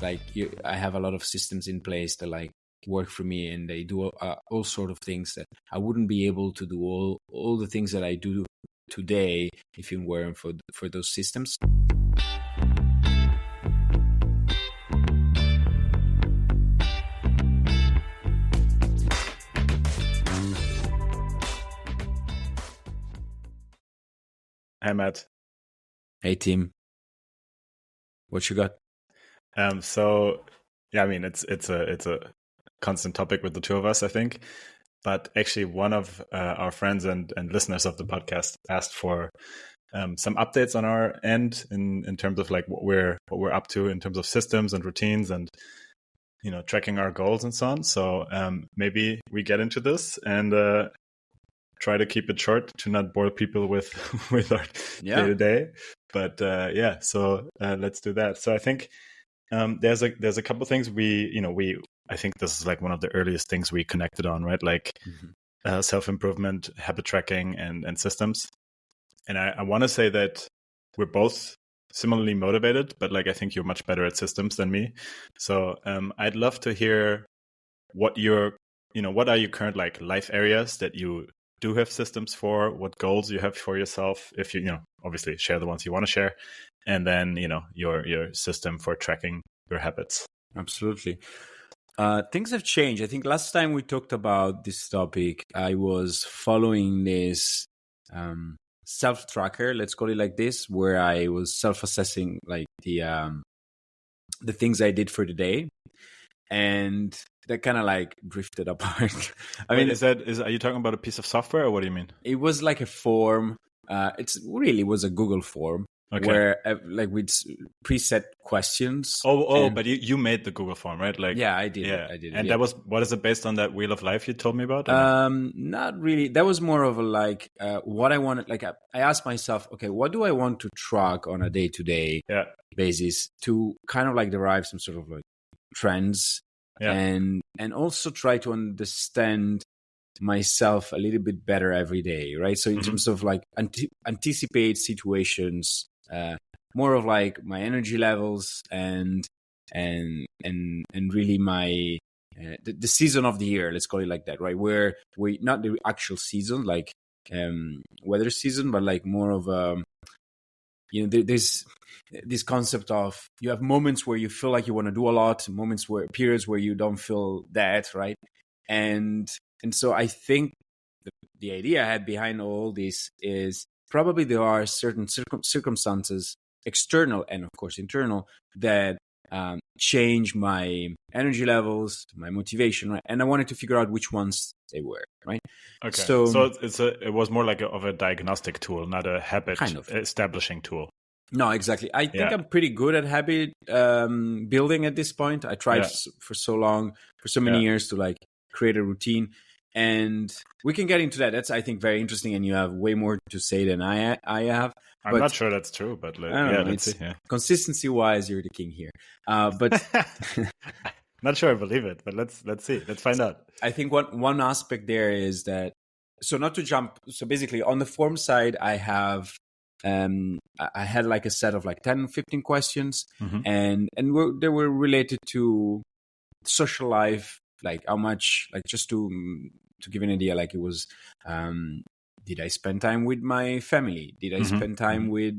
like I have a lot of systems in place that like work for me, and they do all sort of things that I wouldn't be able to do all the things that I do today if it weren't for those systems. Hi, Matt. Hey, Tim. What you got? So yeah, I mean, it's a constant topic with the two of us, I think. But actually, one of our friends and listeners of the podcast asked for some updates on our end in terms of like what we're up to in terms of systems and routines and tracking our goals and so on. So maybe we get into this and try to keep it short to not bore people with our day to day. But so let's do that. So I think there's a couple things I think this is like one of the earliest things we connected on, right? Like self-improvement, habit tracking, and systems. And I want to say that we're both similarly motivated, but like I think you're much better at systems than me. So I'd love to hear what are your current like life areas that you do have systems for, what goals you have for yourself, if you obviously share the ones you want to share, and then your system for tracking your habits. Absolutely. Things have changed. I think last time we talked about this topic, I was following this self-tracker, let's call it like this, where I was self-assessing like the things I did for the day, and that kind of like drifted apart. I mean, are you talking about a piece of software, or what do you mean? It was like a form. It really was a Google form. Okay. Where like with preset questions. But you made the Google form, right? Like I did. And that was, what is it based on, that Wheel of Life you told me about? Not really. That was more of a like what I wanted. Like I asked myself, okay, what do I want to track on a day-to-day basis to kind of like derive some sort of like trends and also try to understand myself a little bit better every day, right? So in terms of like anticipate situations, more of like my energy levels and really my the season of the year, let's call it like that, right? Where we not the actual season, like weather season, but like more of a there's this concept of you have moments where you feel like you want to do a lot, periods where you don't feel that, right? And so I think the idea I had behind all this is probably there are certain circumstances, external and of course internal, that change my energy levels, my motivation, right? And I wanted to figure out which ones they were, right? Okay. So it was more like of a diagnostic tool, not a habit establishing tool. No, exactly. I think I'm pretty good at habit building at this point. I tried for so long, for so many years, to like create a routine. And we can get into that. That's, I think, very interesting. And you have way more to say than I have. I'm not sure that's true, but let's see. Yeah. Consistency-wise, you're the king here. But not sure I believe it, but let's see. Let's find out. I think one aspect there is that, so not to jump. So basically, on the form side, I have I had like a set of like 10, 15 questions, and they were related to social life, like how much, like just to give an idea, like it was, did I spend time with my family? Did I spend time with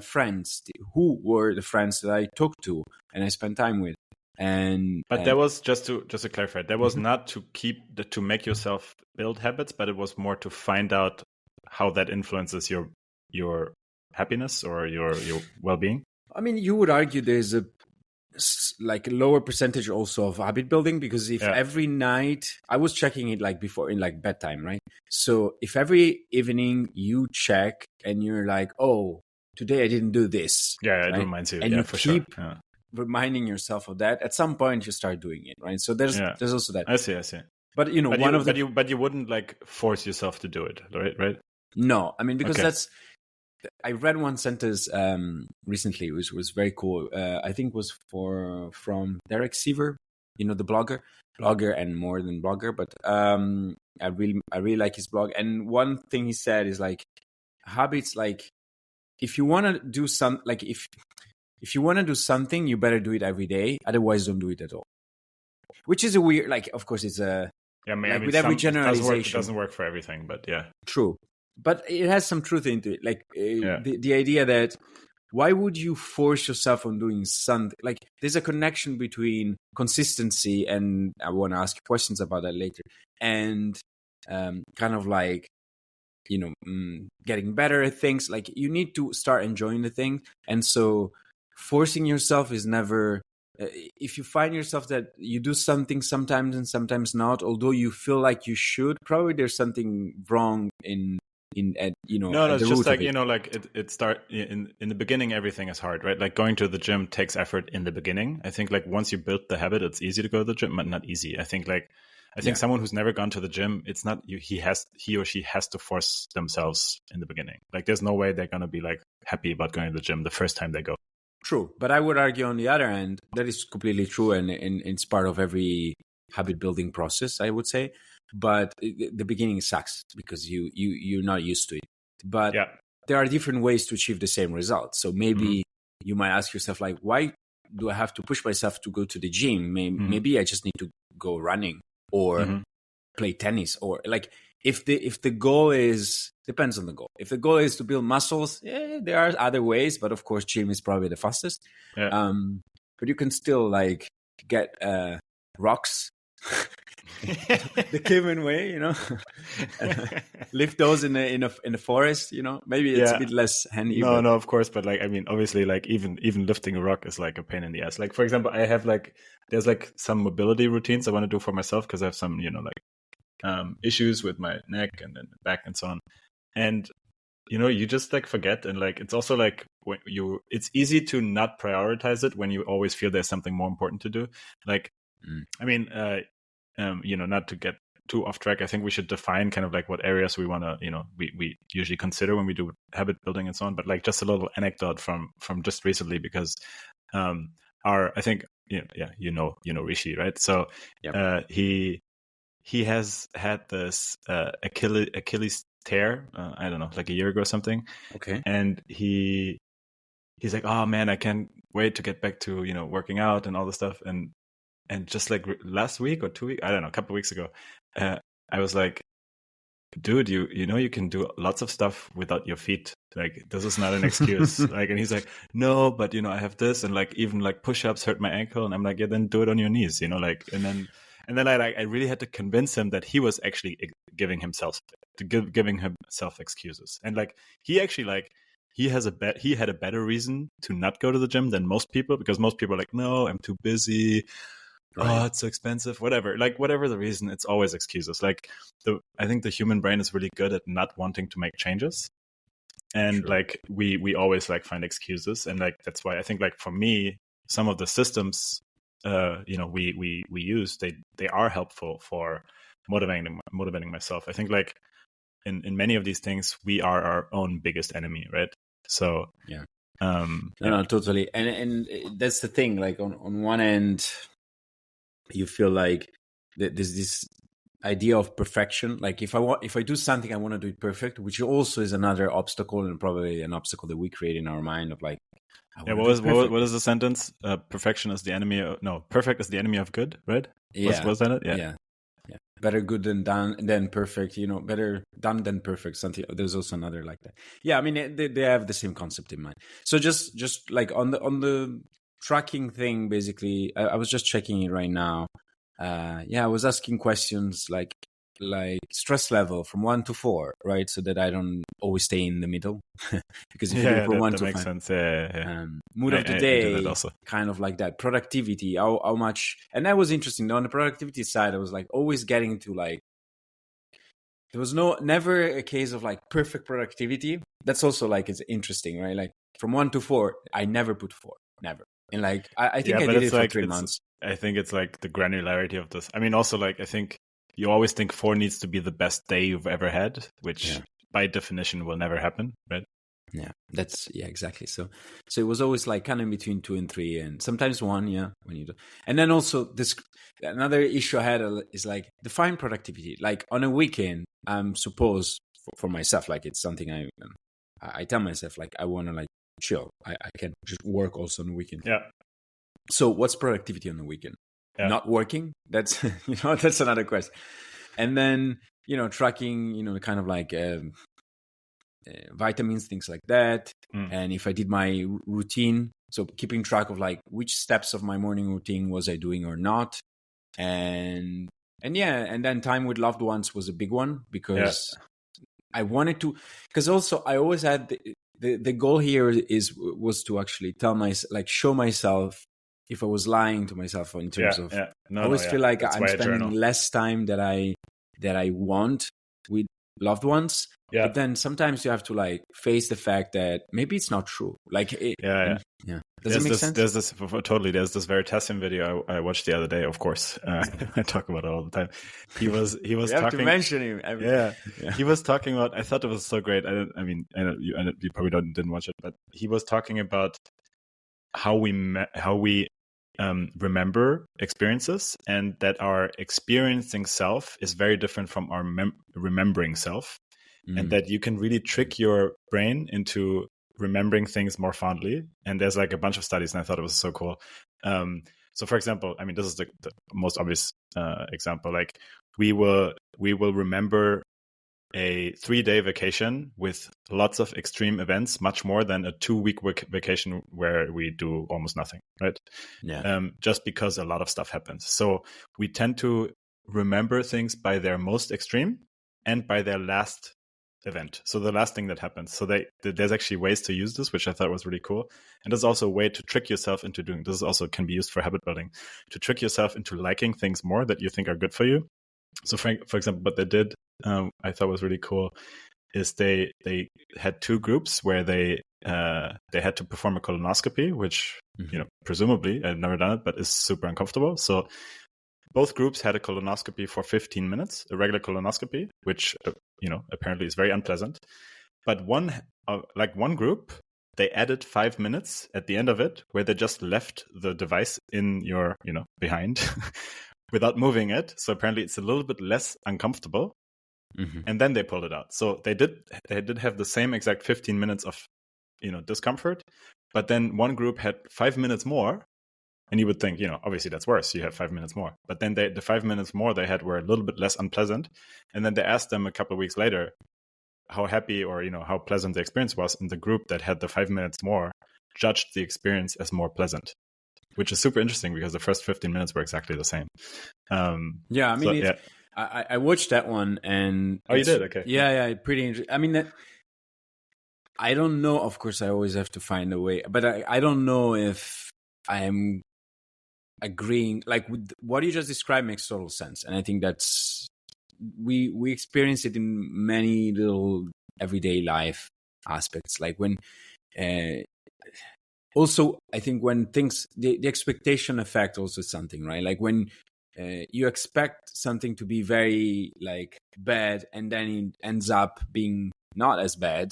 friends? Who were the friends that I talked to and I spent time with? But that was just to clarify, that was not to make yourself build habits, but it was more to find out how that influences your happiness or your well-being. I mean, you would argue there's a lower percentage also of habit building, because if every night, I was checking it like before in like bedtime, right? So if every evening you check and you're like, oh, today I didn't do this. Yeah, right? It reminds you. And you for keep sure. reminding yourself of that. At some point you start doing it, right? So there's also that. I see. But but you wouldn't like force yourself to do it, right? No, I mean, because I read one sentence recently, which was very cool. I think it was from Derek Siever, the blogger and more than blogger. But I really like his blog. And one thing he said is like habits. Like if you want to do some, like if if you want to do something, you better do it every day. Otherwise, don't do it at all. Which is a weird, like, of course, it's a, Yeah, I mean, like with every generalization. It doesn't work for everything, but yeah. True. But it has some truth into it. Like Yeah. the idea that why would you force yourself on doing something? Like there's a connection between consistency, and I want to ask questions about that later, and kind of like, getting better at things. Like you need to start enjoying the thing. And so forcing yourself is never, if you find yourself that you do something sometimes and sometimes not, although you feel like you should, probably there's something wrong at No, at it's the just root like, of it. like it start in the beginning, everything is hard, right? Like going to the gym takes effort in the beginning. I think like once you build the habit, it's easy to go to the gym, but not easy. I think someone who's never gone to the gym, it's not he or she has to force themselves in the beginning. Like there's no way they're gonna be like happy about going to the gym the first time they go. True, but I would argue on the other end that is completely true, and it's part of every habit building process, I would say. But the beginning sucks because you're not used to it. But yeah, there are different ways to achieve the same result. So maybe you might ask yourself, like, why do I have to push myself to go to the gym? Maybe I just need to go running or play tennis, or like if the goal is, depends on the goal. If the goal is to build muscles, there are other ways, but of course gym is probably the fastest. Yeah. But you can still like get rocks the caveman way, lift those in the forest, maybe it's a bit less handy. No, of course, but like I mean, obviously, like even lifting a rock is like a pain in the ass. Like for example, I have there's like some mobility routines I want to do for myself because I have some issues with my neck and then back and so on, and you just like forget, and like it's also like when it's easy to not prioritize it when you always feel there's something more important to do. Like I mean, not to get too off track, I think we should define kind of like what areas we want to, we usually consider when we do habit building and so on. But like just a little anecdote from just recently, because I think Rishi, right? So he has had this Achilles tear, I don't know, like a year ago or something. Okay. And he's like, oh man, I can't wait to get back to working out and all this stuff. And just like last week or 2 weeks, I don't know, a couple of weeks ago, I was like, dude, you can do lots of stuff without your feet. Like, this is not an excuse. Like, and he's like, no, but I have this, and like even like push-ups hurt my ankle, and I'm like, yeah, then do it on your knees, like, and then I really had to convince him that he was actually giving himself excuses, and like he actually like. He had a better reason to not go to the gym than most people, because most people are like, no, I'm too busy. Right. Oh, it's so expensive, whatever. Like, whatever the reason, it's always excuses. Like, I think the human brain is really good at not wanting to make changes. And like, we always like find excuses. And like, that's why I think like for me, some of the systems, we use, they are helpful for motivating myself. I think like in many of these things, we are our own biggest enemy, right? So, yeah. No, totally. And that's the thing, like on one end, you feel like there's this idea of perfection. Like if I do something, I want to do it perfect, which also is another obstacle, and probably an obstacle that we create in our mind of like, what is the sentence? Perfection is the enemy perfect is the enemy of good, right? Yeah. Was that it? Yeah. Better good than perfect, better done than perfect. Something, there's also another like that. Yeah, I mean they have the same concept in mind. So just like on the tracking thing, basically, I was just checking it right now. I was asking questions like stress level from 1 to 4, right? So that I don't always stay in the middle. Because if you do from 1 to 5, makes sense. Yeah. Mood of the I day, do that also. Kind of like that. Productivity, how much, and that was interesting. On the productivity side, I was like always getting to like, there was never a case of like perfect productivity. That's also like, it's interesting, right? Like from 1 to 4, I never put 4, never. And like I think I did it for 3 months. I think it's like the granularity of this. I mean, also like I think you always think 4 needs to be the best day you've ever had, which by definition will never happen, right? Yeah, exactly. So it was always like kind of between 2 and 3, and sometimes 1. Yeah, when you do. And then also another issue I had is like define productivity. Like on a weekend, I'm supposed for myself, like it's something I tell myself, like I want to like chill. I can just work also on the weekend. Yeah. So what's productivity on the weekend? Yeah. Not working. That's that's another question. And then tracking kind of like vitamins, things like that. And if I did my routine, so keeping track of like which steps of my morning routine was I doing or not. And then time with loved ones was a big one, because I wanted to, because also I always had the goal here was to actually tell myself, like show myself if I was lying to myself in terms of, I always feel like That's I'm spending less time that I want with loved ones. Yeah. But then sometimes you have to like face the fact that maybe it's not true. Like, Does it make sense? There's this Veritasium video I watched the other day. Of course, I talk about it all the time. He was you have talking. To mention him. He was talking about. I thought it was so great. I know you probably didn't watch it, but he was talking about how we remember experiences, and that our experiencing self is very different from our remembering self. And that you can really trick your brain into remembering things more fondly. And there's like a bunch of studies, and I thought it was so cool. So for example, I mean, this is the most obvious example. Like we will remember a 3-day vacation with lots of extreme events much more than a 2-week vacation where we do almost nothing, right? Yeah. Just because a lot of stuff happens. So we tend to remember things by their most extreme and by their last event. So the last thing that happens. So there's actually ways to use this, which I thought was really cool. And there's also a way to trick yourself into doing this. Also can be used for habit building, to trick yourself into liking things more that you think are good for you. So for example, what they did, I thought was really cool, is they had 2 groups where they had to perform a colonoscopy, which presumably, I've never done it, but is super uncomfortable. So both groups had a colonoscopy for 15 minutes, a regular colonoscopy, which apparently is very unpleasant. But one group, they added 5 minutes at the end of it, where they just left the device in your behind without moving it. So apparently it's a little bit less uncomfortable. And then they pulled it out. So they did have the same exact 15 minutes of discomfort, but then one group had 5 minutes more. And you would think, obviously that's worse. You have 5 minutes more. But then the 5 minutes more they had were a little bit less unpleasant. And then they asked them a couple of weeks later how happy or, how pleasant the experience was. And the group that had the 5 minutes more judged the experience as more pleasant, which is super interesting because the first 15 minutes were exactly the same. I watched that one and... Oh, you did? Okay. Yeah, pretty interesting. I mean, I don't know. Of course, I always have to find a way. But I don't know if I am agreeing, like with what you just described makes total sense. And I think that's, we experience it in many little everyday life aspects. Like when, also, I think when things, the expectation effect also is something, right? Like when you expect something to be very like bad and then it ends up being not as bad,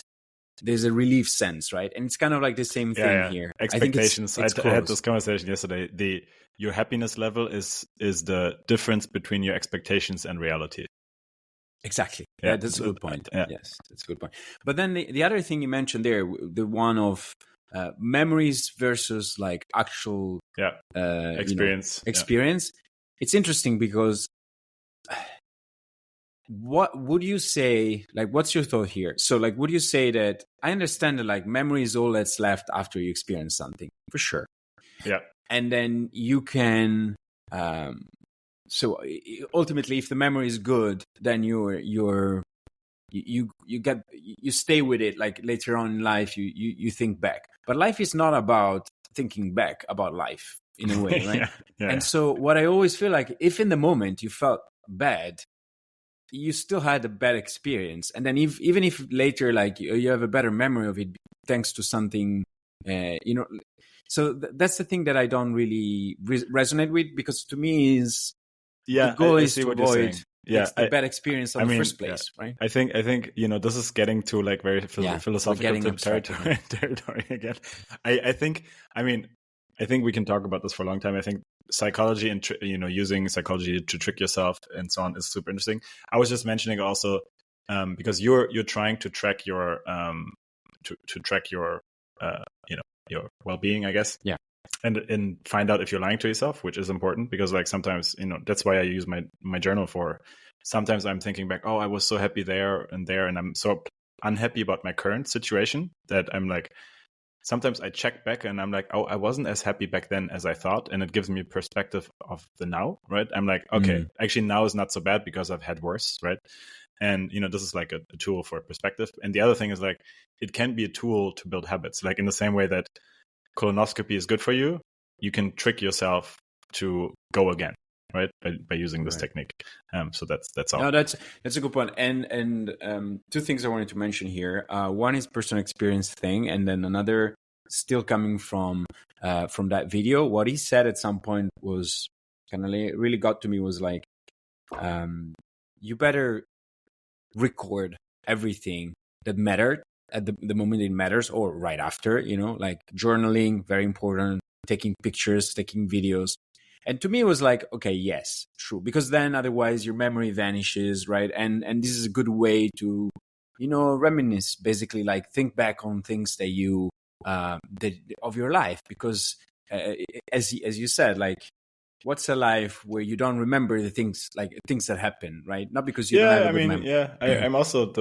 there's a relief sense, right? And it's kind of like the same thing here. Expectations. I had this conversation yesterday. Your happiness level is the difference between your expectations and reality. Exactly. Yeah, that's a good point. Yes, that's a good point. But then the other thing you mentioned there, the one of memories versus like actual experience. Experience. It's interesting because what would you say, like, what's your thought here? So like, would you say that, I understand that like memory is all that's left after you experience something, for sure. Yeah. And then you can, so ultimately, if the memory is good, then you stay with it. Like later on in life, you think back. But life is not about thinking back about life in a way, right? And so what I always feel like, if in the moment you felt bad, you still had a bad experience, and then even if later like you have a better memory of it thanks to something, so that's the thing that I don't really resonate with, because to me is the goal is to avoid the bad experience in the first place, right? I think this is getting to like very philosophical territory again. I think we can talk about this for a long time. I think psychology and using psychology to trick yourself and so on is super interesting. I was just mentioning also because you're trying to track your your well-being, I guess. Yeah. And find out if you're lying to yourself, which is important, because like sometimes, that's why I use my journal for. Sometimes I'm thinking back, oh, I was so happy there, and I'm so unhappy about my current situation that I'm like, sometimes I check back and I'm like, oh, I wasn't as happy back then as I thought. And it gives me a perspective of the now, right? I'm like, okay, actually now is not so bad because I've had worse, right? And, this is like a tool for perspective. And the other thing is like, it can be a tool to build habits. Like in the same way that colonoscopy is good for you, you can trick yourself to go again, right? By using this technique. So that's all. No, that's a good point. And two things I wanted to mention here. One is personal experience thing, and then another still coming from that video. What he said at some point was kind of really got to me, was like, you better record everything that mattered at the moment it matters, or right after, like journaling, very important, taking pictures, taking videos. And to me, it was like, okay, yes, true. Because then otherwise your memory vanishes, right? And this is a good way to, reminisce, basically, like think back on things that you, of your life. Because as you said, like, what's a life where you don't remember the things that happen, right? Not because you don't have a good memory. Yeah, I'm also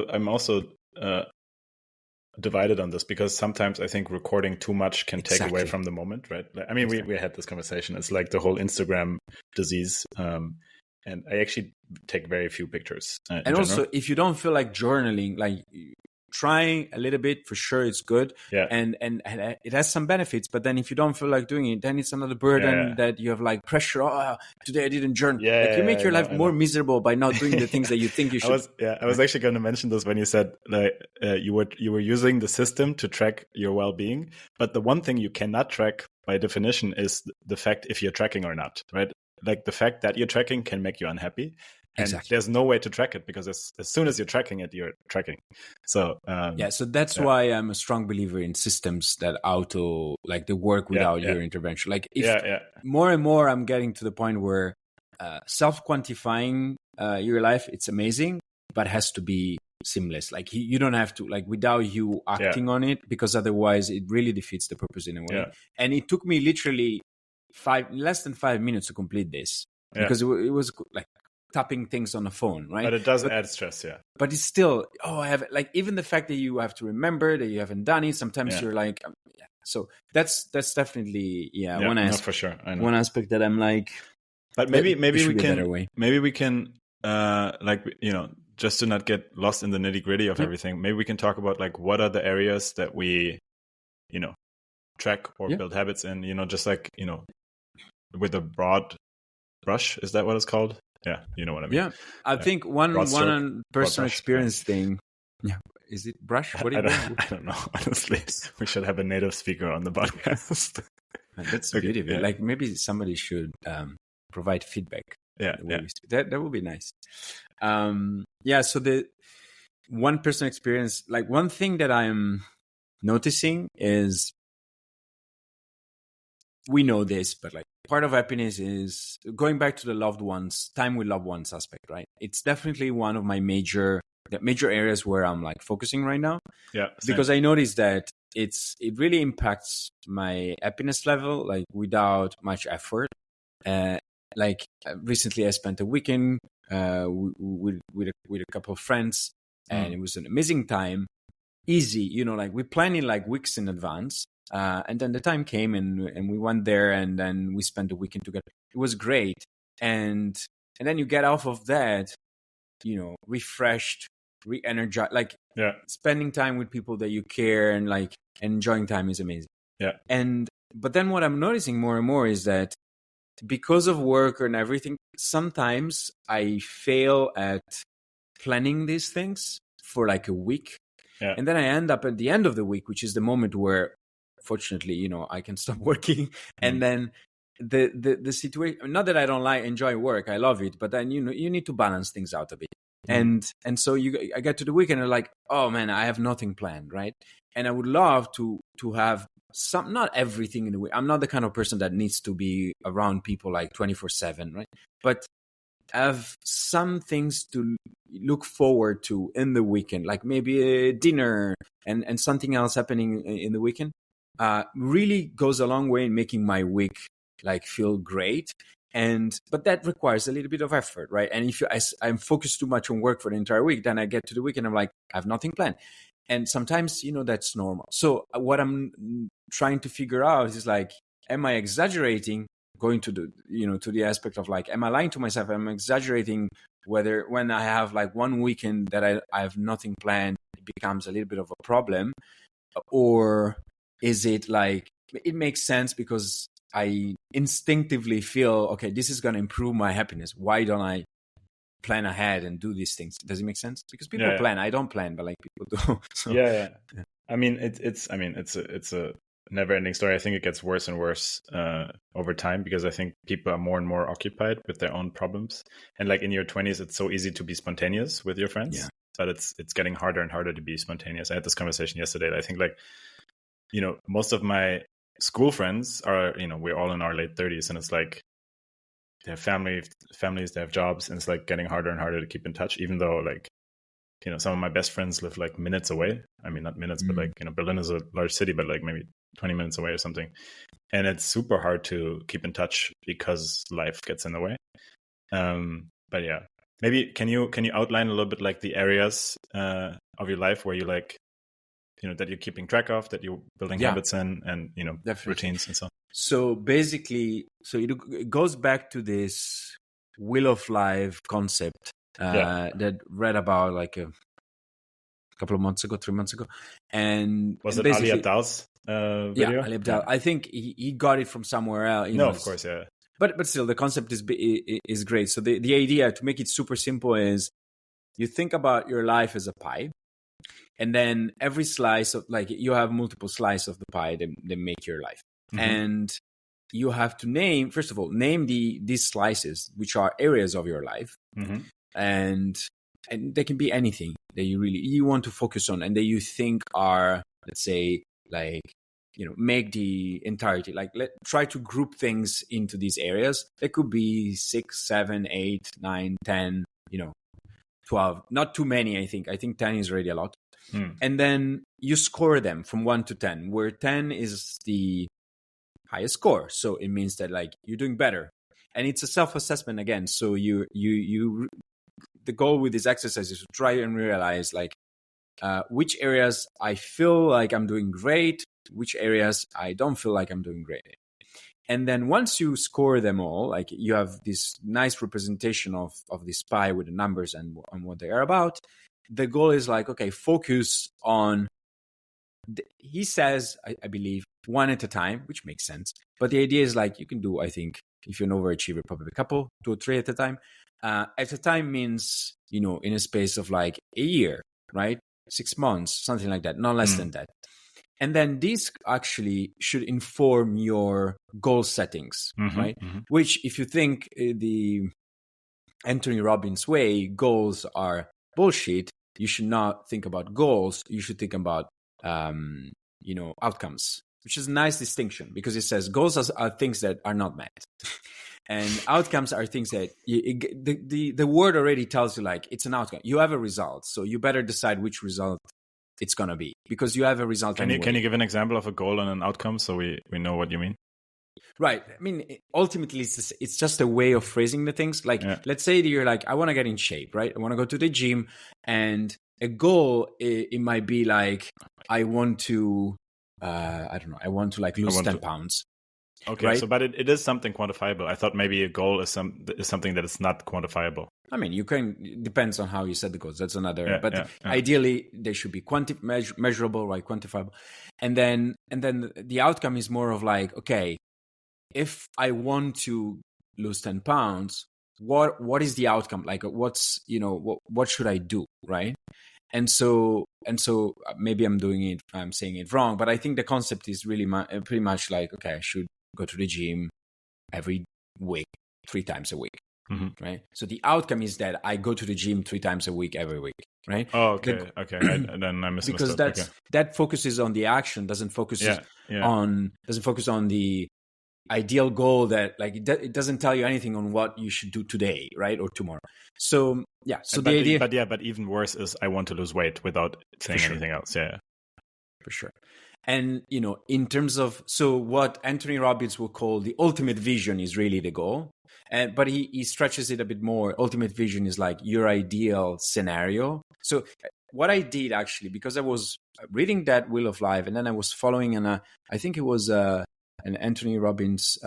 divided on this, because sometimes I think recording too much can take away from the moment, right? I mean, we had this conversation. It's like the whole Instagram disease. And I actually take very few pictures. And also, if you don't feel like journaling, like trying a little bit, for sure it's good. Yeah. And it has some benefits. But then if you don't feel like doing it, then it's another burden that you have, like pressure. Oh, today I didn't journal. Like you make your life more miserable by not doing the things that you think you should. I was actually going to mention this when you said like you were using the system to track your well-being. But the one thing you cannot track by definition is the fact if you're tracking or not, right? Like the fact that you're tracking can make you unhappy. And there's no way to track it, because as soon as you're tracking it, you're tracking. So so that's why I'm a strong believer in systems that they work without your intervention. Like more and more I'm getting to the point where self-quantifying your life, it's amazing, but has to be seamless. Like you don't have to, like, without you acting on it, because otherwise it really defeats the purpose in a way. And it took me literally less than 5 minutes to complete this, because it was like tapping things on the phone, right? But it does add stress, But it's still, I have, like, even the fact that you have to remember that you haven't done it, sometimes you're like, so that's definitely, one aspect. No, for sure. I know. One aspect that I'm like, but maybe we can, just to not get lost in the nitty gritty of everything, maybe we can talk about like, what are the areas that we, track or build habits in, just like, with a broad brush, is that what it's called? Yeah, you know what I mean. Yeah, I think one personal experience thing. Yeah, is it brush? What I don't know. Honestly, we should have a native speaker on the podcast. That's beautiful. Yeah. Like maybe somebody should provide feedback. That would be nice. So the one personal experience, like one thing that I'm noticing is, we know this, but like, part of happiness is going back to the loved ones, time with loved ones aspect, right? It's definitely one of my major areas where I'm like focusing right now. Yeah. Same. Because I noticed that it really impacts my happiness level, like without much effort. Recently I spent a weekend with a couple of friends, and it was an amazing time. Easy, like we plan it like weeks in advance. And then the time came, and we went there, and then we spent the weekend together. It was great. And then you get off of that, refreshed, re-energized, like spending time with people that you care, and like enjoying time is amazing. Yeah. But then what I'm noticing more and more is that because of work and everything, sometimes I fail at planning these things for like a week. Yeah. And then I end up at the end of the week, which is the moment where, fortunately, I can stop working. And then the situation, not that I don't enjoy work, I love it, but then, you need to balance things out a bit. And so I get to the weekend and like, oh man, I have nothing planned, right? And I would love to have some, not everything in the week. I'm not the kind of person that needs to be around people like 24/7, right? But have some things to look forward to in the weekend, like maybe a dinner and something else happening in the weekend. really goes a long way in making my week like feel great. But that requires a little bit of effort, right? And if I'm focused too much on work for the entire week, then I get to the weekend, I'm like, I have nothing planned. And sometimes, that's normal. So what I'm trying to figure out is like, am I exaggerating, going to the aspect of like, am I lying to myself? Am I exaggerating whether when I have like one weekend that I have nothing planned, it becomes a little bit of a problem? Or is it like, it makes sense because I instinctively feel, okay, this is going to improve my happiness. Why don't I plan ahead and do these things? Does it make sense? Because people plan. I don't plan, but like people do. So, yeah. I mean, it's a never-ending story. I think it gets worse and worse over time because I think people are more and more occupied with their own problems. And like in your 20s, it's so easy to be spontaneous with your friends, but it's getting harder and harder to be spontaneous. I had this conversation yesterday. I think like, most of my school friends are, we're all in our late 30s, and it's like they have families, they have jobs, and it's like getting harder and harder to keep in touch, even though like, some of my best friends live like minutes away. I mean, not minutes, but like, Berlin is a large city, but like maybe 20 minutes away or something. And it's super hard to keep in touch because life gets in the way. But yeah, maybe can you outline a little bit like the areas of your life where you like, that you're keeping track of, that you're building habits in, and definitely. routines and so on. So basically, it goes back to this wheel of life concept that read about like a couple of months ago, 3 months ago. And was and it Ali Abdal's video? Yeah, Ali Abdal. I think he got it from somewhere else. Of course, yeah. But still, the concept is great. So the idea, to make it super simple, is you think about your life as a pie. And then every slice of, like, you have multiple slices of the pie that make your life. And you have to name these slices, which are areas of your life. And they can be anything that you want to focus on and that you think are, let's say, like, make the entirety. Like, try to group things into these areas. It could be 6, 7, 8, 9, 10, 12. Not too many, I think. I think 10 is already a lot. And then you score them from 1 to 10, where 10 is the highest score. So it means that like you're doing better. And it's a self-assessment again. So the goal with this exercise is to try and realize like which areas I feel like I'm doing great, which areas I don't feel like I'm doing great. And then once you score them all, like you have this nice representation of this pie with the numbers and what they are about. The goal is like, okay, focus on, he says, I believe, one at a time, which makes sense. But the idea is like, you can do, I think, if you're an overachiever, probably a couple, 2 or 3 at a time. At a time means, in a space of like a year, right? 6 months, something like that, not less than that. And then this actually should inform your goal settings, right? Which, if you think the Anthony Robbins way, goals are bullshit. You should not think about goals. You should think about, outcomes, which is a nice distinction because it says goals are things that are not met. And outcomes are things that the word already tells you, like, it's an outcome. You have a result. So you better decide which result it's going to be because you have a result anyway. Can you give an example of a goal and an outcome so we know what you mean? Right. I mean, ultimately, it's just a way of phrasing the things. Like, let's say that you're like, I want to get in shape, right? I want to go to the gym. And a goal, it might be like, I want to, I want to like lose 10 pounds. Okay, right? So but it is something quantifiable. I thought maybe a goal is something that is not quantifiable. I mean, it depends on how you set the goals. That's another. Ideally, they should be measurable, right? Quantifiable. And then the outcome is more of like, okay, if I want to lose 10 pounds, what is the outcome? Like, what's, what should I do? Right. And so maybe I'm saying it wrong, but I think the concept is really pretty much like, okay, I should go to the gym every week, 3 times a week. Right. So the outcome is that I go to the gym 3 times a week, every week. Right. Oh, okay. Then I misunderstood. Because that focuses on the action, doesn't focus on the ideal goal that, like, it doesn't tell you anything on what you should do today, right, or tomorrow. So the idea, but even worse is I want to lose weight without saying anything else. Yeah, for sure. And, in terms of, so what Anthony Robbins will call the ultimate vision is really the goal. But he stretches it a bit more. Ultimate vision is like your ideal scenario. So what I did actually, because I was reading that Wheel of Life, and then I was following I think it was an Anthony Robbins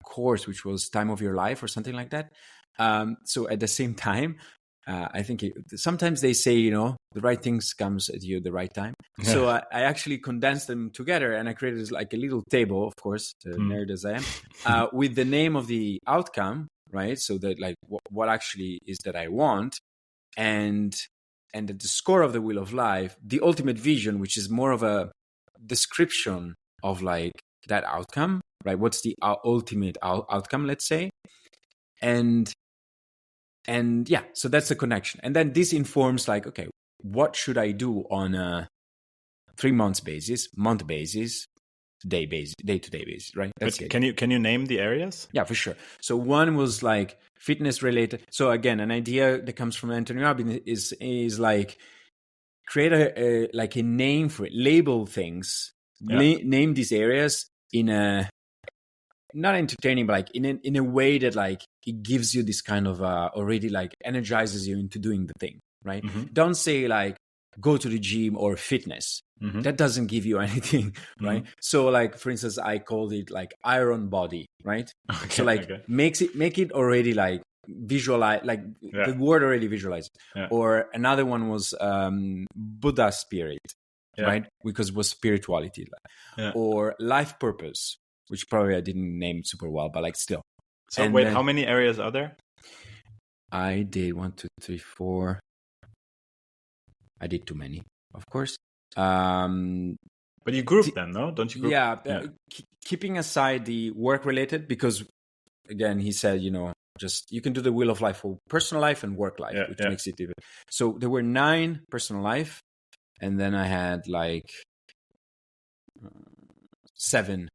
course, which was Time of Your Life or something like that. So at the same time, I think sometimes they say, the right things comes at you at the right time. Yeah. So I actually condensed them together, and I created like a little table, of course, nerd as I am, with the name of the outcome, right? So that like what actually is that I want, and at the score of the Wheel of Life, the ultimate vision, which is more of a description of like that outcome, right? What's the ultimate outcome, let's say, and yeah, so that's the connection. And then this informs like, okay, what should I do on a 3 months basis, month basis, day to day basis, right? That's but can you name the areas? Yeah, for sure. So one was like fitness related. So again, an idea that comes from Anthony Robbins is like create a name for it, label things, name these areas in a not entertaining, but like in a way that like it gives you this kind of already like energizes you into doing the thing, right? Mm-hmm. Don't say like go to the gym or fitness. Mm-hmm. That doesn't give you anything, right? Mm-hmm. So like for instance, I called it like iron body, right? Okay, so like make it already like visualize, like the word already visualized. Yeah. Or another one was Buddha spirit, right? Because it was spirituality, or life purpose, which probably I didn't name super well, but like still. So wait, how many areas are there? I did 1, 2, 3, 4. I did too many, of course. But you group them, no? Don't you group? Yeah. Keeping aside the work related, because again, he said, just you can do the Wheel of Life for personal life and work life, which makes it even. So there were 9 personal life, and then I had like 7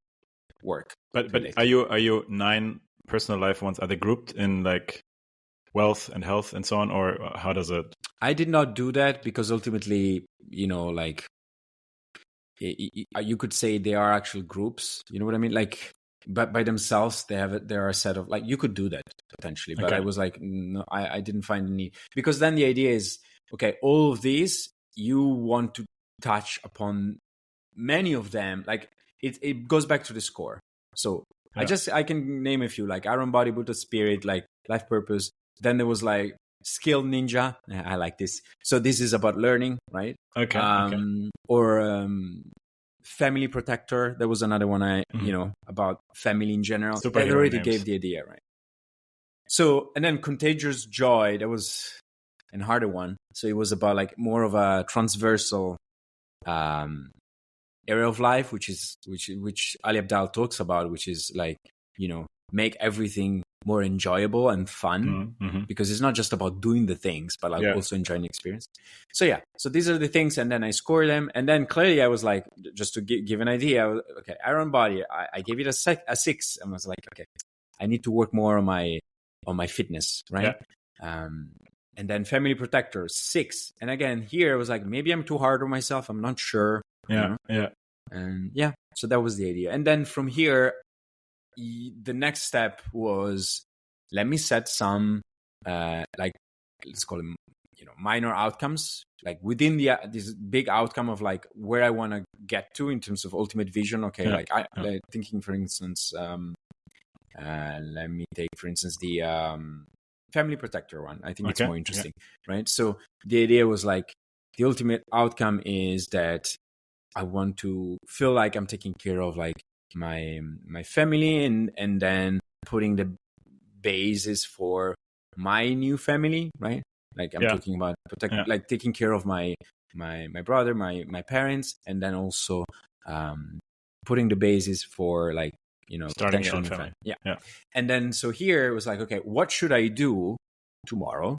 work. But are you 9 personal life ones? Are they grouped in like wealth and health and so on, or how does it? I did not do that because ultimately, like you could say they are actual groups. You know what I mean? Like, but by themselves, there are a set of like you could do that potentially. But I was like, no, I didn't find any, because then the idea is, okay, all of these you want to touch upon many of them. Like it goes back to the score. So I can name a few, like Iron Body, Buddha Spirit, like life purpose. Then there was like Skilled Ninja. I like this. So this is about learning, right? Okay. Or Family Protector. There was another one about family in general. That already gave the idea, right? So, and then Contagious Joy. That was a harder one. So it was about like more of a transversal area of life, which Ali Abdaal talks about, which is like, make everything more enjoyable and fun, because it's not just about doing the things, but like also enjoying the experience. So so these are the things, and then I score them, and then clearly I was like, just to give an idea, okay, Iron Body, I gave it a 6, and I was like, okay, I need to work more on my fitness, right? And then Family Protector 6, and again here I was like, maybe I'm too hard on myself, I'm not sure. And so that was the idea. And then from here, the next step was, let me set some like, let's call them minor outcomes, like within this big outcome of like where I want to get to in terms of ultimate vision. Okay, like thinking, for instance, let me take for instance the Family Protector one. I think it's more interesting, right? So the idea was like, the ultimate outcome is that I want to feel like I'm taking care of like my family, and then putting the basis for my new family, right? Like I'm talking about like taking care of my brother, my parents, and then also putting the basis for like starting your own family. And then so here it was like, okay, what should I do tomorrow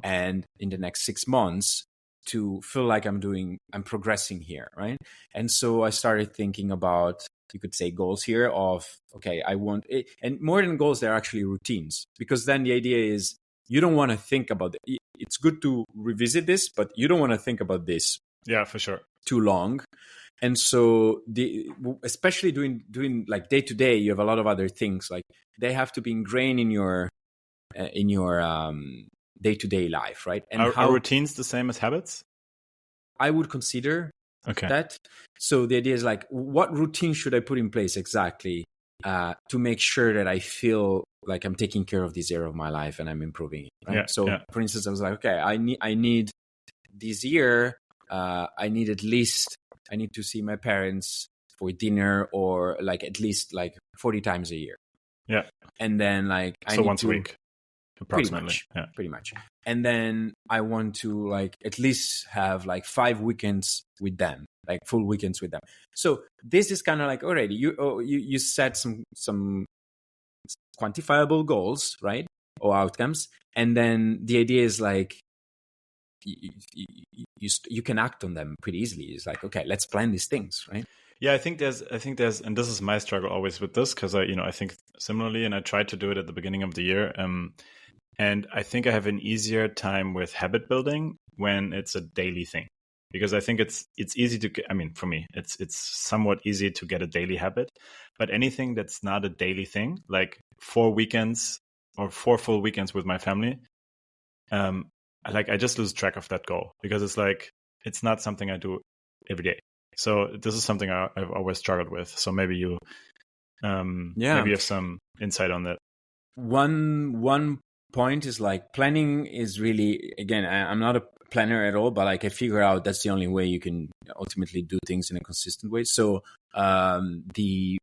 and in the next 6 months to feel like I'm progressing here, right? And so I started thinking about, you could say, goals here of, okay, I want it, and more than goals, they're actually routines, because then the idea is you don't want to think about it. It's good to revisit this, but you don't want to think about this for sure too long. And so especially doing like day to day, you have a lot of other things like they have to be ingrained in your day to day life, right? And Are how routines the same as habits? I would consider Okay. that. So the idea is like, what routine should I put in place exactly to make sure that I feel like I'm taking care of this area of my life and I'm improving it, right? Yeah. So Yeah. for instance, I was like, okay, I need this year, I need to see my parents for dinner or like at least like 40 times a year. Yeah. And then like I So need once a to week, approximately. pretty much. And then I want to like at least have like 5 weekends with them, like full weekends with them. So this is kind of like already you set some quantifiable goals, right? Or outcomes. And then the idea is like you can act on them pretty easily. It's like, okay, let's plan these things, right? Yeah, I think there's, and this is my struggle always with this because I think similarly, and I tried to do it at the beginning of the year. And I think I have an easier time with habit building when it's a daily thing, because I think it's easy to get, I mean, for me, it's somewhat easy to get a daily habit, but anything that's not a daily thing, like 4 weekends or 4 full weekends with my family, I just lose track of that goal because it's like, it's not something I do every day. So this is something I've always struggled with. So maybe you maybe you have some insight on that. One point is like planning is really, again, I'm not a planner at all, but like I figure out that's the only way you can ultimately do things in a consistent way. So the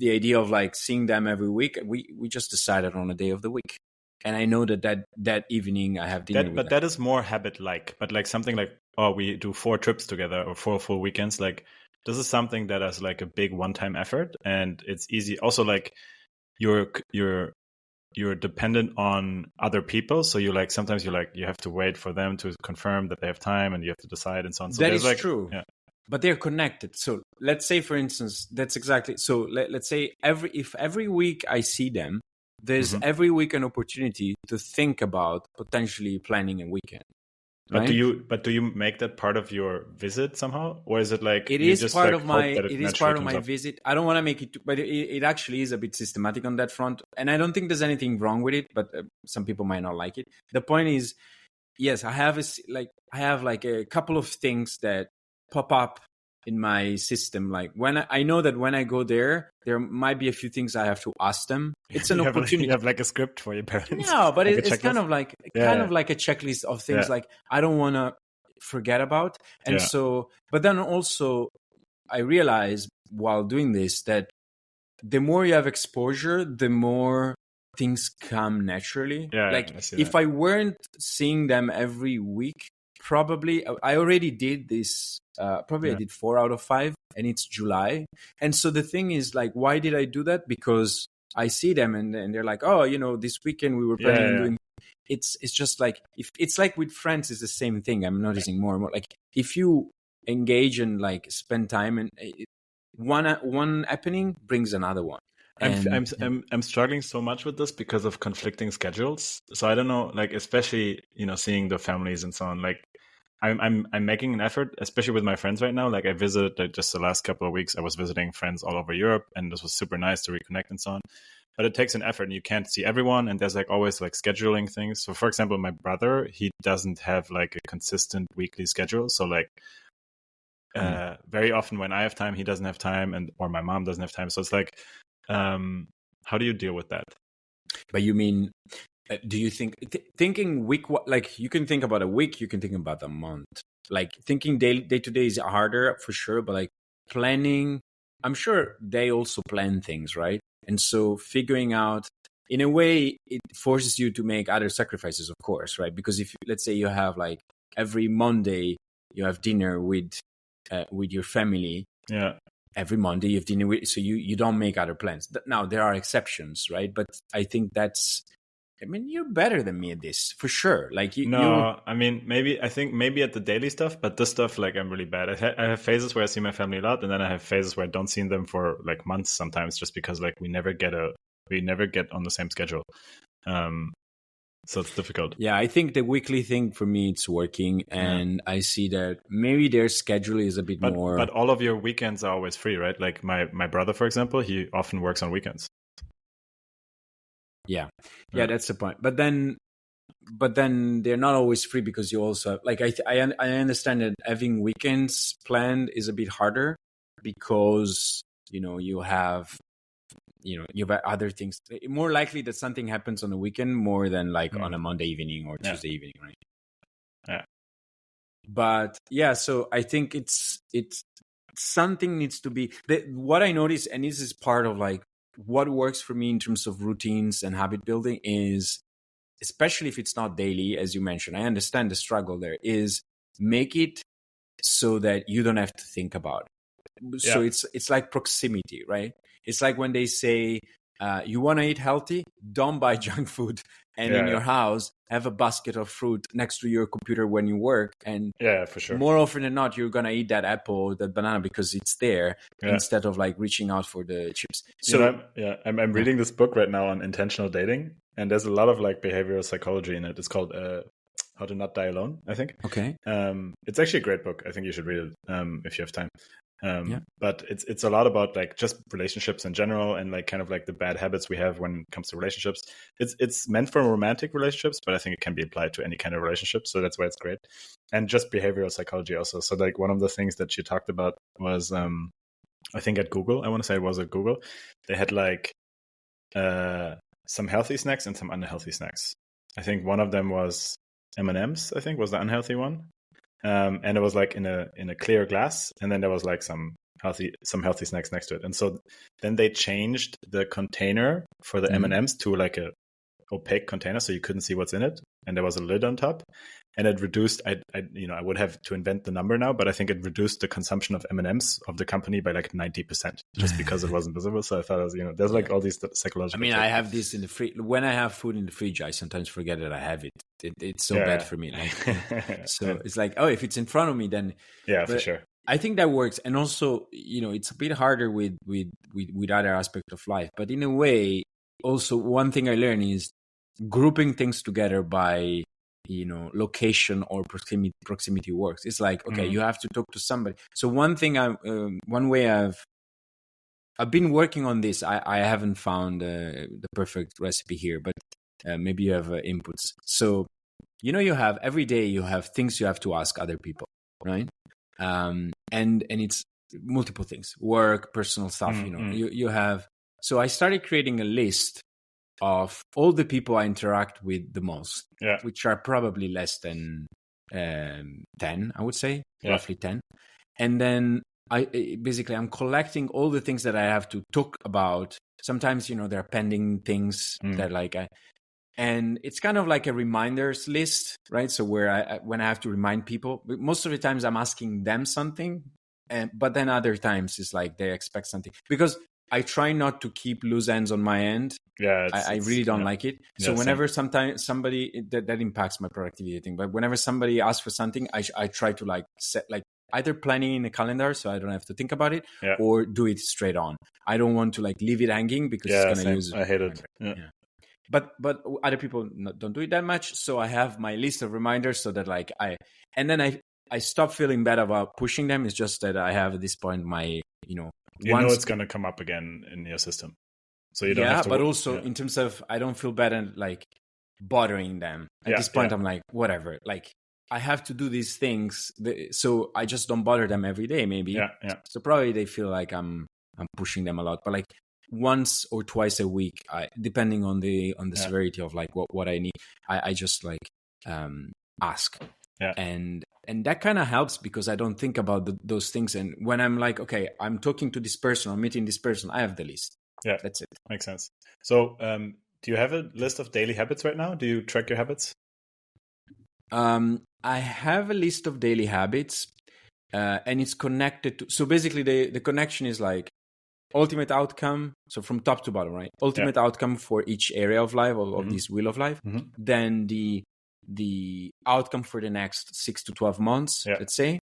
idea of like seeing them every week, we just decided on a day of the week. And I know that evening I have dinner with them. That is more habit-like. But like something like, oh, we do 4 trips together or 4 full weekends. Like this is something that is like a big one-time effort, and it's easy. Also, like you're dependent on other people, so you like sometimes you have to wait for them to confirm that they have time, and you have to decide and so on. So that is like, true. Yeah. But they're connected. So let's say, for instance, that's exactly. So let's say if every week I see them, there's every week an opportunity to think about potentially planning a weekend. But right? do you make that part of your visit somehow, or is it like it you is just part like of hope my that it it is naturally part of comes my up? visit. I don't want to make it, but it actually is a bit systematic on that front, and I don't think there's anything wrong with it. But some people might not like it. The point is, yes, I have like a couple of things that pop up in my system. Like when I know that when I go there might be a few things I have to ask them. It's an opportunity. You have like a script for your parents. No, but Like a it's kind checklist? of like Yeah. like a checklist of things Yeah. like I don't want to forget about. And Yeah. so, but then also I realize while doing this that the more you have exposure, the more things come naturally. Yeah, Like I see if that. I weren't seeing them every week, probably I already did this. Probably I did 4 out of 5, and it's July. And so the thing is, like, why did I do that? Because I see them, and they're like, oh, this weekend we were planning on doing. It's just like if it's like with friends, it's the same thing. I'm noticing more and more. Like if you engage and like spend time, and one happening brings another one. I'm struggling so much with this because of conflicting schedules. So I don't know, like especially seeing the families and so on. Like I'm making an effort, especially with my friends right now. Like I visited just the last couple of weeks. I was visiting friends all over Europe, and this was super nice to reconnect and so on. But it takes an effort, and you can't see everyone. And there's like always like scheduling things. So for example, my brother, he doesn't have like a consistent weekly schedule. So like very often when I have time, he doesn't have time, or my mom doesn't have time. So it's like, how do you deal with that? But you mean, do you think thinking week, like you can think about a week, you can think about a month. Like thinking day to day is harder for sure, but like planning, I'm sure they also plan things, right? And so figuring out, in a way, it forces you to make other sacrifices, of course, right? Because if let's say you have like every Monday you have dinner with your family, every Monday you have dinner with, so you don't make other plans. Now there are exceptions, right? But I think you're better than me at this for sure. Like I mean, maybe at the daily stuff, but this stuff, like I'm really bad. I have phases where I see my family a lot, and then I have phases where I don't see them for like months sometimes, just because like we never get on the same schedule. So it's difficult. Yeah, I think the weekly thing for me it's working, and I see that maybe their schedule is a bit more. But all of your weekends are always free, right? Like my brother, for example, he often works on weekends. Yeah, that's the point. But then they're not always free, because you also have, like I understand that having weekends planned is a bit harder, because you have other things. More likely that something happens on the weekend more than like on a Monday evening or Tuesday evening, right? Yeah. But yeah, so I think it's something needs to be what I notice, and this is part of like what works for me in terms of routines and habit building is, especially if it's not daily, as you mentioned, I understand the struggle there, is make it so that you don't have to think about it. So it's like proximity, right? It's like when they say, you want to eat healthy, don't buy junk food. And in your house, have a basket of fruit next to your computer when you work. And for sure. more often than not, you're going to eat that apple or that banana because it's there, instead of like reaching out for the chips. So I'm reading this book right now on intentional dating. And there's a lot of like behavioral psychology in it. It's called How to Not Die Alone, I think. Okay. It's actually a great book. I think you should read it if you have time. But it's a lot about like just relationships in general, and like kind of like the bad habits we have when it comes to relationships. It's meant for romantic relationships, but I think it can be applied to any kind of relationship. So that's why it's great. And just behavioral psychology also. So like one of the things that she talked about was, I think at Google, I want to say it was at Google, they had like some healthy snacks and some unhealthy snacks. I think one of them was M&Ms, I think was the unhealthy one. And it was like in a clear glass, and then there was like some healthy snacks next to it. And so then they changed the container for the M&Ms to like a opaque container, so you couldn't see what's in it, and there was a lid on top, and it reduced. I would have to invent the number now, but I think it reduced the consumption of M&Ms of the company by like 90%, just because it wasn't visible. So I thought, there's like all these psychological. I mean, I have this in the fridge. When I have food in the fridge, I sometimes forget that I have it. It's so bad for me. Like, so it's like, oh, if it's in front of me, then for sure. I think that works. And also, it's a bit harder with other aspects of life. But in a way, also one thing I learned is grouping things together by location or proximity works. It's like, okay, you have to talk to somebody. So one way I've been working on this. I haven't found the perfect recipe here, but maybe you have inputs. So you have every day you have things you have to ask other people, right? And it's multiple things: work, personal stuff. You have. So I started creating a list of all the people I interact with the most, which are probably less than 10, I would say, roughly 10. And then I'm collecting all the things that I have to talk about. Sometimes, there are pending things that like, and it's kind of like a reminders list, right? So when I have to remind people, most of the times I'm asking them something, but then other times it's like they expect something, because I try not to keep loose ends on my end. I really don't like it. So whenever sometimes somebody that impacts my productivity thing, but whenever somebody asks for something, I try to like set like either planning in a calendar so I don't have to think about it, or do it straight on. I don't want to like leave it hanging because it's gonna use it. I hate it. But other people don't do it that much. So I have my list of reminders so that like I stop feeling bad about pushing them. It's just that I have at this point my it's going to come up again in your system, so you don't have to. But also in terms of I don't feel bad and like bothering them at this point. I'm like, whatever. Like I have to do these things, so I just don't bother them every day. Maybe. So probably they feel like I'm pushing them a lot, but like once or twice a week, depending on the severity of like what I need, I just like ask. And that kind of helps because I don't think about those things. And when I'm like, okay, I'm talking to this person, I'm meeting this person, I have the list. Yeah, that's it. Makes sense. So do you have a list of daily habits right now? Do you track your habits? I have a list of daily habits, and it's connected to. So basically, the connection is like ultimate outcome. So from top to bottom, right? Ultimate outcome for each area of life, of this wheel of life. Then the outcome for the next 6 to 12 months, let's say.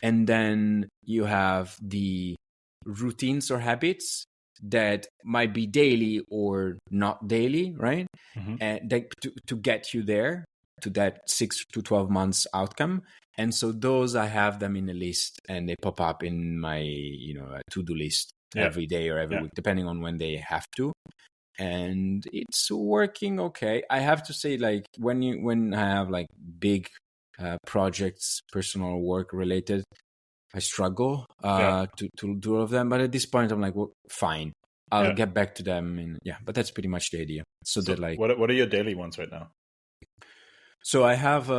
And then you have the routines or habits that might be daily or not daily, right? Mm-hmm. And to get you there to that 6 to 12 months outcome. And so those, I have them in a list, and they pop up in my to-do list every day or every week, depending on when they have to. And it's working okay. I have to say, like, when I have like big projects, personal work related, I struggle to do all of them. But at this point, I'm like, well, fine, I'll get back to them. And but that's pretty much the idea. So that, like, what are your daily ones right now? So I have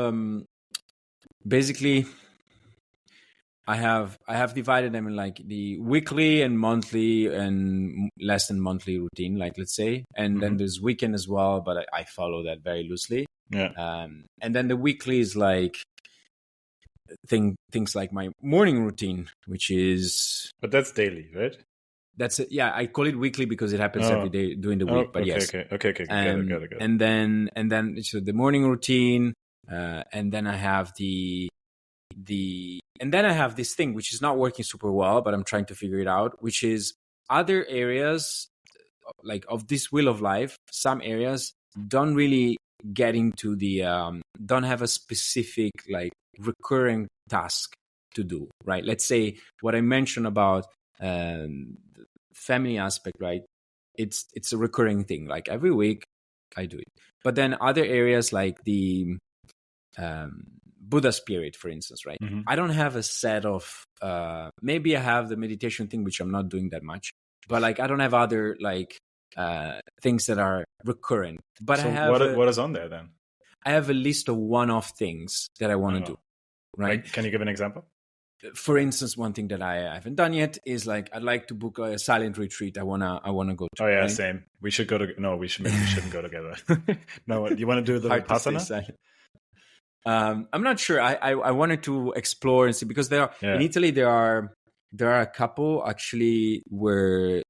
basically I have divided them in like the weekly and monthly and less than monthly routine, like, let's say, and then there's weekend as well, but I follow that very loosely. And then the weekly is like things like my morning routine, which is. But that's daily, right? That's it. Yeah, I call it weekly because it happens every day during the week. But okay, yes, okay. Got it. And then so the morning routine, and then I have and then I have this thing which is not working super well, but I'm trying to figure it out, which is other areas like of this wheel of life. Some areas don't really get into the don't have a specific like recurring task to do, right? Let's say what I mentioned about family aspect, right? It's a recurring thing. Like every week I do it. But then other areas like the Buddha spirit, for instance, right? I don't have a set of maybe I have the meditation thing, which I'm not doing that much, but like I don't have other like things that are recurrent. But so I have what is on there then? I have a list of one-off things that I want to do. Right? Like, can you give an example? For instance, one thing that I haven't done yet is like I'd like to book a silent retreat. I wanna go to. Oh yeah, right? Same. We should go to. No, we shouldn't go together. No, you want to do the Vipassana? I'm not sure. I wanted to explore and see, because there are in Italy there are a couple actually where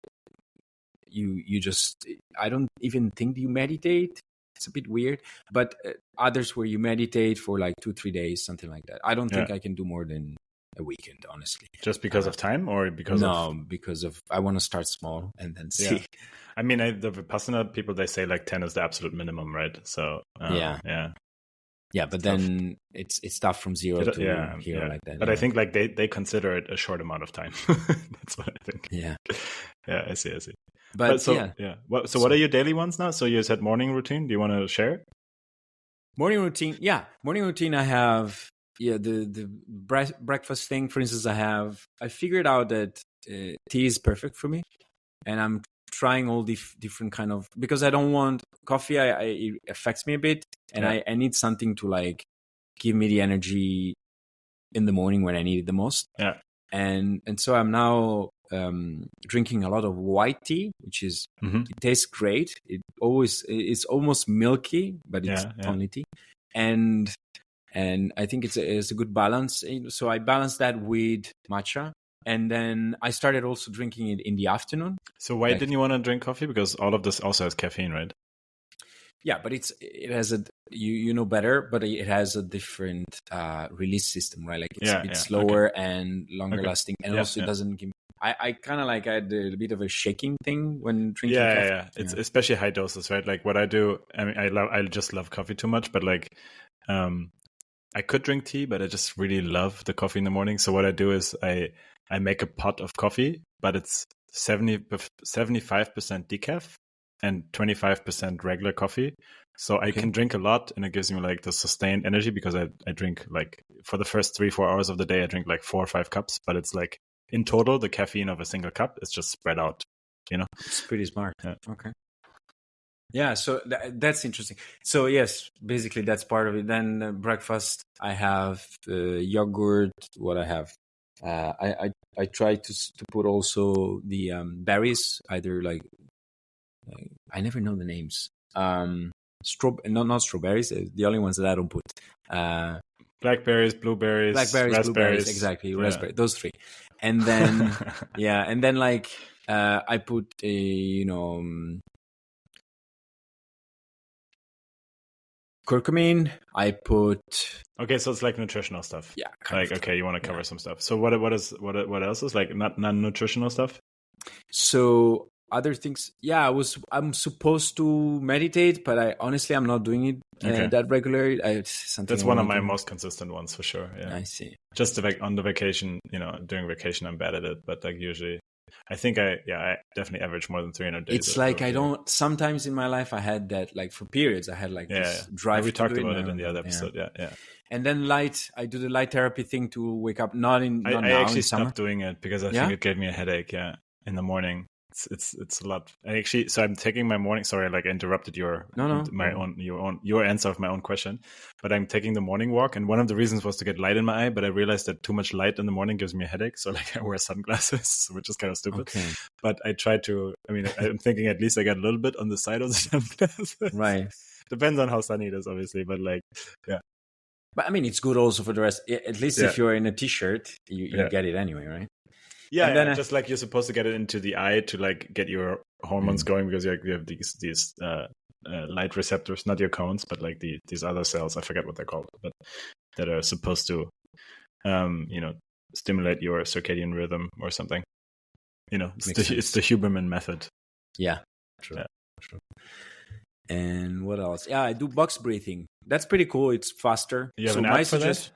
you just, I don't even think you meditate. It's a bit weird, but others where you meditate for like 2-3 days, something like that. I don't think I can do more than a weekend, honestly. Just because of time, or because because of I want to start small and then see. Yeah. I mean, the Vipassana people, they say like 10 is the absolute minimum, right? So yeah, but then it's tough from zero to hero like that. But I think like they consider it a short amount of time. That's what I think. Yeah. Yeah, I see. But so what are your daily ones now? So you said morning routine. Do you want to share? Morning routine. Yeah, morning routine. I have the breakfast thing. For instance, I figured out that tea is perfect for me, and I'm trying all different kind of, because I don't want coffee. It affects me a bit, and I need something to like give me the energy in the morning when I need it the most. Yeah, and so I'm now drinking a lot of white tea, which is it tastes great. It's almost milky, but it's only tea, and I think it's a good balance. So I balance that with matcha. And then I started also drinking it in the afternoon. So why didn't you want to drink coffee? Because all of this also has caffeine, right? Yeah, but it has a you know better, but it has a different release system, right? Like it's a bit slower and longer lasting, and also it doesn't give. I kind of like had a bit of a shaking thing when drinking coffee. Yeah. It's especially high doses, right? Like what I do, I mean, I just love coffee too much, but like, I could drink tea, but I just really love the coffee in the morning. So what I do is I make a pot of coffee, but it's 75% decaf and 25% regular coffee. So I can drink a lot, and it gives me like the sustained energy, because I drink like for the first 3-4 hours of the day, I drink like 4 or 5 cups, but it's like in total, the caffeine of a single cup is just spread out, It's pretty smart. Yeah. Okay. Yeah, so that's interesting. So yes, basically that's part of it. Then breakfast, I have yogurt. What I have, I try to put also the berries, either like I never know the names. Not strawberries. The only ones that I don't put. Blackberries, blueberries, raspberries, exactly, raspberry. Those 3, and then and then like I put curcumin. I put. Okay, so it's like nutritional stuff. Yeah. Like, okay, you want to cover some stuff. So what else is like not non-nutritional stuff? So other things, yeah, I'm supposed to meditate, but I'm not doing it that regularly. That's one of my most consistent ones for sure. Yeah, I see. Just on the vacation, during vacation, I'm bad at it, but like usually, I think I definitely average more than 300 days. It's like I don't. Sometimes in my life, I had that, like for periods, I had like this drive. We to talked do about it in the other episode. Yeah. And then I do the light therapy thing to wake up. I actually stopped doing it because I think it gave me a headache. Yeah, in the morning. It's a lot. Actually, so I'm taking my morning. Sorry, like I interrupted your answer of my own question, but I'm taking the morning walk, and one of the reasons was to get light in my eye. But I realized that too much light in the morning gives me a headache, so like I wear sunglasses, which is kind of stupid. Okay. But I try to. I mean, I'm thinking at least I get a little bit on the side of the sunglasses. Right. Depends on how sunny it is, obviously, but like, yeah. But I mean, it's good also for the rest. At least if you're in a t-shirt, you get it anyway, right? Yeah, and then just like you're supposed to get it into the eye to like get your hormones going, because you have these light receptors, not your cones, but like these other cells. I forget what they're called, but that are supposed to, stimulate your circadian rhythm or something. It's the Huberman method. Yeah, true. And what else? Yeah, I do box breathing. That's pretty cool. It's faster. You have an app for that?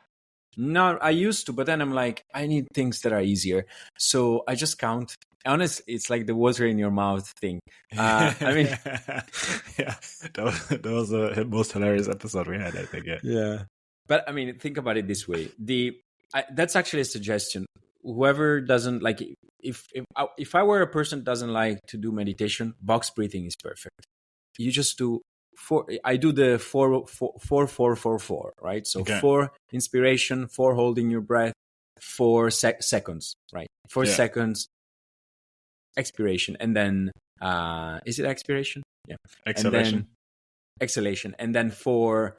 No, I used to, but then I'm like, I need things that are easier. So I just count. Honestly, it's like the water in your mouth thing. I mean, yeah, that was the most hilarious episode we had, I think. Yeah. But I mean, think about it this way. That's actually a suggestion. Whoever doesn't like, if I were a person that doesn't like to do meditation, box breathing is perfect. You just do I do the 4, right? So 4 inspiration, 4 holding your breath, 4 seconds, right? 4 seconds expiration, and then is it expiration? Yeah, exhalation. And then exhalation, and then 4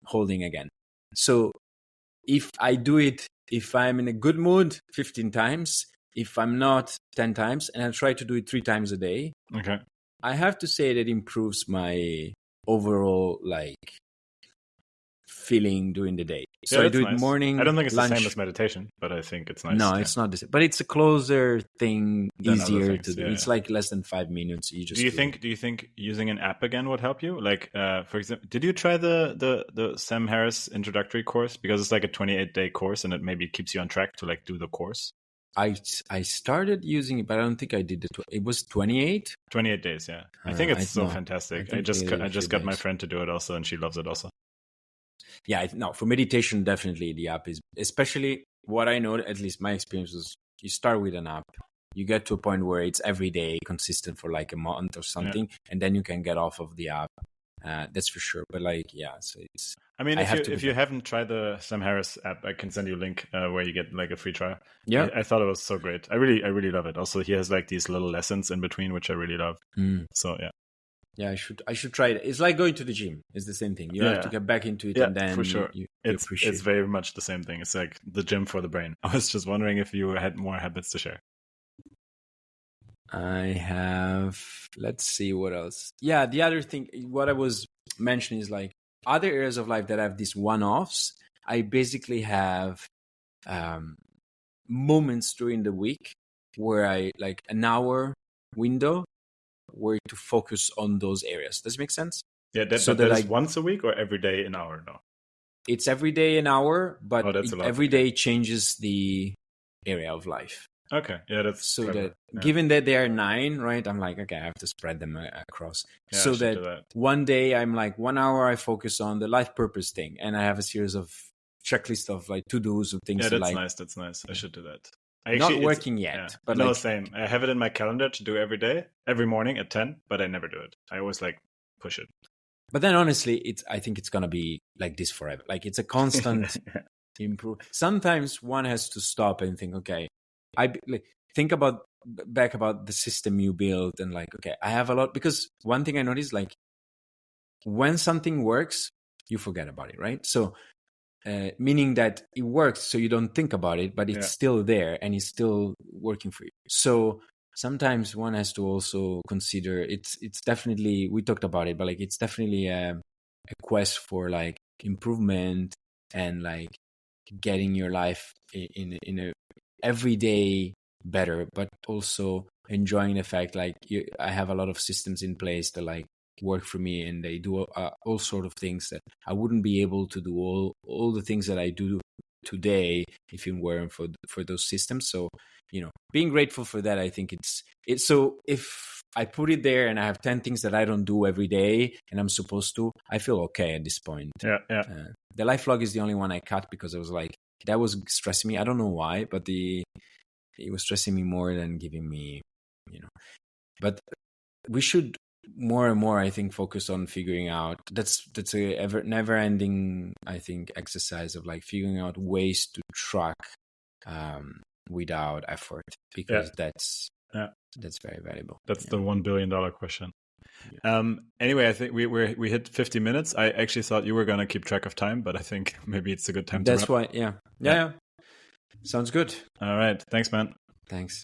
holding again. So if I do it, if I'm in a good mood, 15 times. If I'm not, 10 times, and I try to do it 3 times a day. Okay. I have to say that improves my overall like feeling during the day. So I do it morning. I don't think it's lunch. The same as meditation, but I think it's nice. No, it's not the same. But it's a closer thing, easier to do. Yeah. It's like less than 5 minutes. You just do you think using an app again would help you? Like, for example, did you try the Sam Harris introductory course? Because it's like a 28-day course, and it maybe keeps you on track to like do the course. I started using it, but I don't think I did it was 28 days. Yeah, I think it's fantastic. I just got my friend to do it also, and she loves it also. Yeah, no, for meditation, definitely the app is, especially what I know, at least my experience was, you start with an app, you get to a point where it's every day consistent for like a month or something, and then you can get off of the app. That's for sure. But like, yeah, so it's. I mean, if you haven't tried the Sam Harris app, I can send you a link where you get like a free trial. Yeah, I thought it was so great. I really love it. Also, he has like these little lessons in between, which I really love. So yeah. Yeah, I should try it. It's like going to the gym. It's the same thing. You have to get back into it, and then for sure. you it's very much the same thing. It's like the gym for the brain. I was just wondering if you had more habits to share. I have. Let's see what else. Yeah, the other thing, what I was mentioning is like other areas of life that have these one-offs. I basically have moments during the week where I like an hour window where to focus on those areas. Does it make sense? Yeah, that is once a week or every day an hour? No, it's every day an hour, but every day changes the area of life. Okay, yeah, that's so clever. Given that they are 9, right? I'm like, okay, I have to spread them across. Yeah, so that one day I'm like 1 hour I focus on the life purpose thing, and I have a series of checklist of like to-dos of things. Yeah, that's nice. That's nice. I should do that. Not working yet, but no, same. I have it in my calendar to do every day, every morning at 10, but I never do it. I always like push it. But then honestly, I think it's gonna be like this forever. Like it's a constant improve. Sometimes one has to stop and think, okay. Think about the system you built and like, okay, I have a lot, because one thing I noticed, like when something works, you forget about it, right? So meaning that it works, so you don't think about it, but it's still there and it's still working for you. So sometimes one has to also consider it's definitely, we talked about it, but like it's definitely a quest for like improvement and like getting your life in a every day better, but also enjoying the fact like I have a lot of systems in place that like work for me, and they do all sort of things that I wouldn't be able to do all the things that I do today if it weren't for those systems. So being grateful for that, I think it's so if I put it there and I have 10 things that I don't do every day and I'm supposed to, I feel okay at this point. The life log is the only one I cut because I was like, that was stressing me. I don't know why, but it was stressing me more than giving me, but we should more and more, I think, focus on figuring out, that's a never ending, I think, exercise of like figuring out ways to track without effort, because that's very valuable. That's the $1 billion question. Anyway, I think we hit 50 minutes. I actually thought you were going to keep track of time, but I think maybe it's a good time to wrap. That's why, yeah. Sounds good. All right. Thanks, man. Thanks.